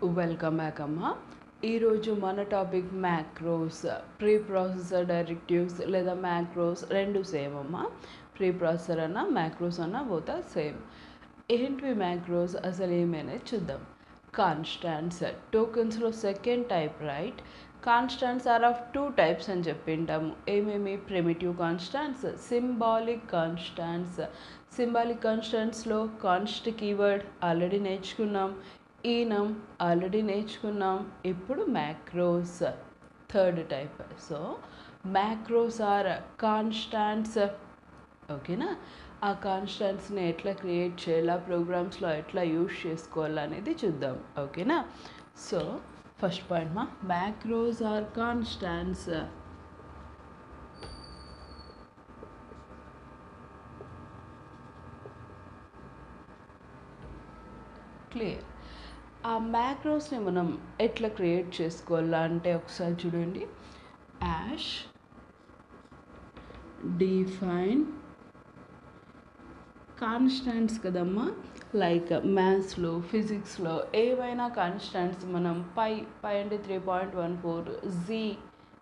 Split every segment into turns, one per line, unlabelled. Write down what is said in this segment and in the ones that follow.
Welcome back అమ్మ. ఈరోజు మన topic macros. Pre processor directives లేదా మ్యాక్రోస్ రెండు సేమ్ అమ్మ. ప్రీ ప్రాసెసర్ అన్న మ్యాక్రోస్ అన్న బోత్ సేమ్. ఏంటివి మ్యాక్రోస్, అసలు ఏమనేది చూద్దాం. కాన్స్టాంట్స్ టోకెన్స్లో second type, right? Constants are of two types అని చెప్పింటాము. ఏమేమి? Primitive constants, symbolic constants. సింబాలిక్ కాన్స్టాంట్స్లో కాన్స్ట్ కీవర్డ్ ఆల్రెడీ నేర్చుకున్నాం, ఈనం ఆల్రెడీ నేర్చుకున్నాం. ఇప్పుడు macros third type. So macros are constants, ఓకేనా? ఆ కాన్స్టాంట్స్ని ఎట్లా క్రియేట్ చేయాలా, ప్రోగ్రామ్స్లో ఎట్లా యూజ్ చేసుకోవాలనేది చూద్దాం, ఓకేనా? So first point macros are constants. Clear? ఆ మ్యాక్రోస్ని మనం ఎట్లా క్రియేట్ చేసుకోవాలా అంటే ఒకసారి చూడండి. యాష్ డిఫైన్ కాన్స్టాంట్స్ కదమ్మా. లైక్ మ్యాథ్స్లో, ఫిజిక్స్లో ఏవైనా కాన్స్టాంట్స్ మనం పై అంటే 3.14, జీ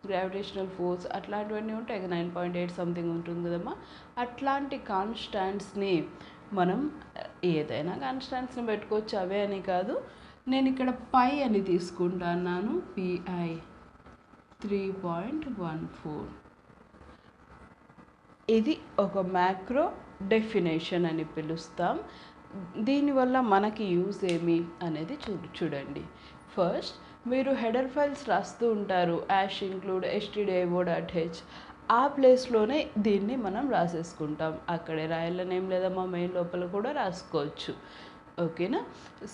గ్రావిటేషనల్ ఫోర్స్ అట్లాంటివన్నీ ఉంటాయి, 9.8 సంథింగ్ ఉంటుంది కదమ్మా. అట్లాంటి కాన్స్టాంట్స్ని మనం ఏదైనా కాన్స్టాంట్స్ని పెట్టుకోవచ్చు, అవే అని కాదు. నేను ఇక్కడ పై అని తీసుకుంటున్నాను, పిఐ 3.14. ఇది ఒక మ్యాక్రో డెఫినేషన్ అని పిలుస్తాం. దీనివల్ల మనకి యూజ్ ఏమి అనేది చూడండి. ఫస్ట్ మీరు హెడర్ ఫైల్స్ రాస్తూ ఉంటారు, యాష్ ఇంక్లూడ్ stdio.h. ఆ ప్లేస్లోనే దీన్ని మనం రాసేసుకుంటాం. అక్కడే రాయాలని ఏం లేదమ్మా, మెయిన్ లోపల కూడా రాసుకోవచ్చు, ఓకేనా?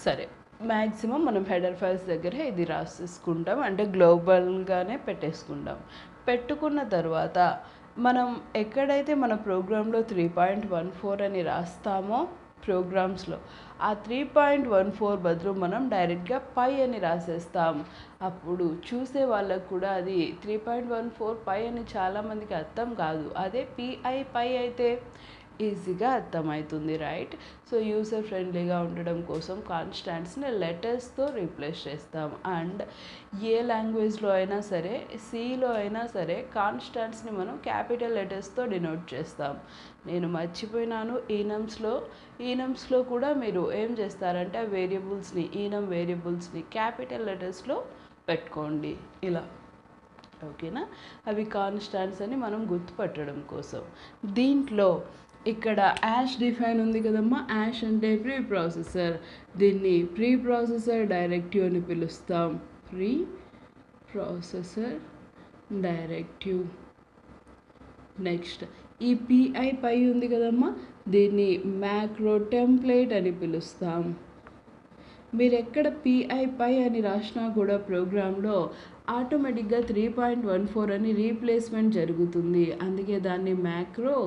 సరే, మ్యాక్సిమం మనం హెడర్ ఫైల్స్ దగ్గరే ఇది రాసేసుకుంటాం, అంటే గ్లోబల్గానే పెట్టేసుకుంటాం. పెట్టుకున్న తర్వాత మనం ఎక్కడైతే మన ప్రోగ్రాంలో 3.14 అని రాస్తామో ప్రోగ్రామ్స్లో, ఆ 3.14 బదులు మనం డైరెక్ట్గా పై అని రాసేస్తాం. అప్పుడు చూసే వాళ్ళకు కూడా అది 3.14 పై అని చాలామందికి అర్థం కాదు. అదే పిఐ పై అయితే ఈజీగా అర్థమవుతుంది, రైట్? సో యూజర్ ఫ్రెండ్లీగా ఉండడం కోసం కాన్స్టాంట్స్ని లెటర్స్తో రీప్లేస్ చేస్తాం. అండ్ ఏ లాంగ్వేజ్లో అయినా సరే, సిలో అయినా సరే, కాన్స్టాంట్స్ని మనం క్యాపిటల్ లెటర్స్తో డినోట్ చేస్తాం. నేను మర్చిపోయినాను, ఈనమ్స్లో కూడా మీరు ఏం చేస్తారంటే ఆ వేరియబుల్స్ని, ఈనం వేరియబుల్స్ని క్యాపిటల్ లెటర్స్లో పెట్టుకోండి ఇలా, ఓకేనా? అవి కాన్స్టాంట్స్ అని మనం గుర్తుపట్టడం కోసం. దీంట్లో ఇక్కడ యాష్ డిఫైన్ ఉంది కదమ్మా. యాష్ అంటే ప్రీ ప్రాసెసర్, దీన్ని ప్రీ ప్రాసెసర్ డైరెక్టివ్ అని పిలుస్తాం. Pre processor directive. నెక్స్ట్ ఈ పిఐ పై ఉంది కదమ్మా, దీన్ని మ్యాక్రో టెంప్లేట్ అని పిలుస్తాం. మీరు ఎక్కడ పిఐ పై అని రాసినా కూడా ప్రోగ్రాంలో ఆటోమేటిక్గా 3.14 అని రీప్లేస్మెంట్ జరుగుతుంది. అందుకే దాన్ని మ్యాక్రో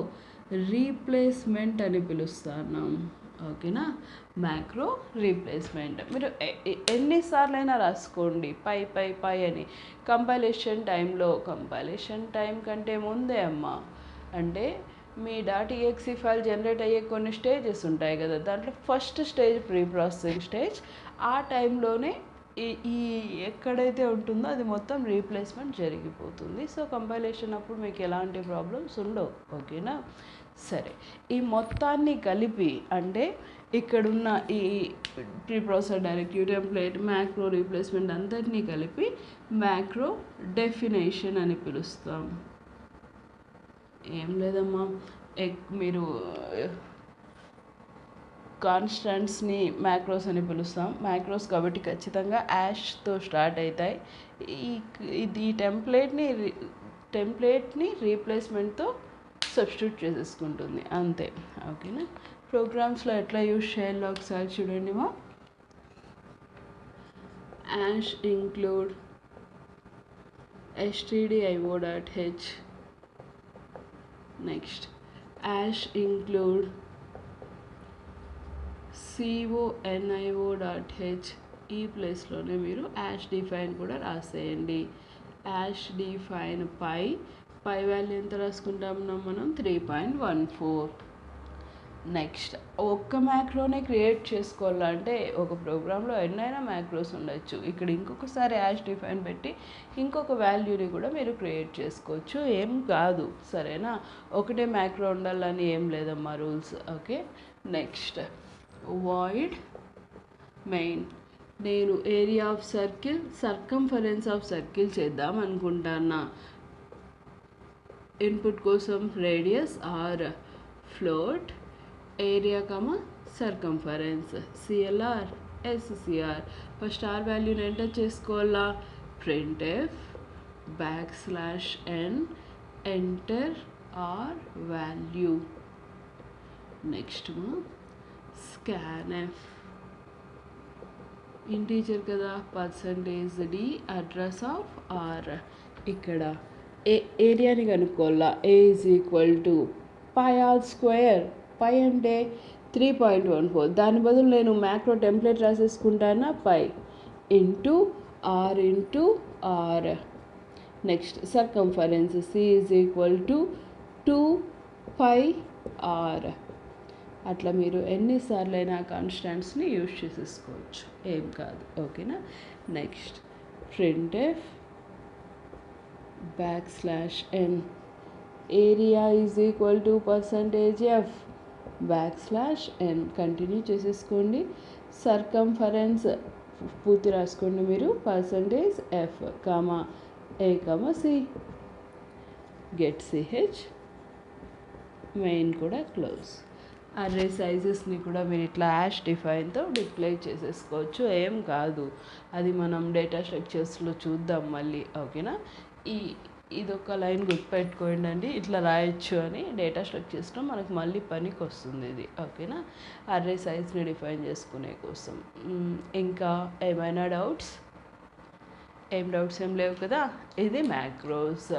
రీప్లేస్మెంట్ అని పిలుస్తాను, ఓకేనా? Macro replacement. మీరు ఎన్నిసార్లైనా రాసుకోండి పై పై పై అని. కంపైలేషన్ టైం కంటే ముందే అమ్మా, అంటే మీ .exe ఫైల్ జనరేట్ అయ్యే కొన్ని స్టేజెస్ ఉంటాయి కదా, దాంట్లో first stage pre processing stage. ఆ టైంలోనే ఈ ఎక్కడైతే ఉంటుందో అది మొత్తం రీప్లేస్మెంట్ జరిగిపోతుంది. సో కంపైలేషన్ అప్పుడు మీకు ఎలాంటి ప్రాబ్లమ్స్ ఉండవు, ఓకేనా? సరే, ఈ మొత్తాన్ని కలిపి, అంటే ఇక్కడున్న ఈ pre processor directive, template, macro replacement అందరినీ కలిపి మ్యాక్రో డెఫినేషన్ అని పిలుస్తాం. ఏం లేదమ్మా, మీరు కాన్స్టాంట్స్ని మ్యాక్రోస్ అని పిలుస్తాం. మ్యాక్రోస్ కాబట్టి ఖచ్చితంగా యాష్తో స్టార్ట్ అవుతాయి. ఈ టెంప్లేట్ని రీప్లేస్మెంట్తో సబ్స్టిట్యూట్ చేసేసుకుంటుంది, అంతే, ఓకేనా? ప్రోగ్రామ్స్లో ఎట్లా యూజ్ చేయాలో ఒకసారి చూడండి మా. Ash include stdio.h. Next ash include conio.h. ఈ ప్లేస్లోనే మీరు యాష్ డిఫైన్ కూడా రాసేయండి. యాష్ డిఫైన్ పై వాల్యూ ఎంత రాసుకుంటాం మనం? 3.14. నెక్స్ట్ ఒక్క మ్యాక్రోనే క్రియేట్ చేసుకోవాలంటే ఒక ప్రోగ్రాంలో ఎన్నైనా మ్యాక్రోస్ ఉండొచ్చు. ఇక్కడ ఇంకొకసారి యాష్ డిఫైన్ పెట్టి ఇంకొక వాల్యూని కూడా మీరు క్రియేట్ చేసుకోవచ్చు, ఏం కాదు, సరేనా. ఒకటే మ్యాక్రో ఉండాలని ఏం లేదమ్మా rules. Okay, next void main. నేను area of circle, circumference of circle చేద్దాం అనుకుంటానా. ఇన్పుట్ కోసం radius r float, area comma circumference, CLR SCR. First r వాల్యూని ఎంటర్ చేసుకోవాలా. printf \n enter r value. Next scanf integer కదా, %d address of r. ఇక్కడ ఏరియాని కనుక్కోవాలా. a = πr². పై అంటే 3.14. దాని బదులు నేను మ్యాక్రో టెంప్లెట్ రాసేసుకుంటానా, pi into r. Next circumference c = 2πr. అట్లా మీరు ఎన్నిసార్లు అయినా కాన్స్టాంట్స్ని యూజ్ చేసేసుకోవచ్చు, ఏం కాదు. ఓకేనా. Next printf \n area %f \n. Continue చేసేసుకోండి. సర్కంఫరెన్స్ పూర్తి రాసుకోండి మీరు, %f, a, c, get ch, main కూడా క్లోజ్. అర్రే సైజెస్ని కూడా మీరు ఇట్లా యాష్ డిఫైన్తో డిస్ప్లే చేసేసుకోవచ్చు, ఏం కాదు. అది మనం డేటా స్ట్రక్చర్స్లో చూద్దాం మళ్ళీ. ఓకేనా. ఇదొక లైన్ గుర్తుపెట్టుకోండి, ఇట్లా రాయొచ్చు అని. డేటా స్ట్రక్చర్స్లో మనకు మళ్ళీ పనికి వస్తుంది ఇది. ఓకేనా. అర్రే సైజ్ని డిఫైన్ చేసుకునే కోసం. ఇంకా ఏమైనా డౌట్స్? ఏం లేవు కదా. ఇది మ్యాక్రోస్.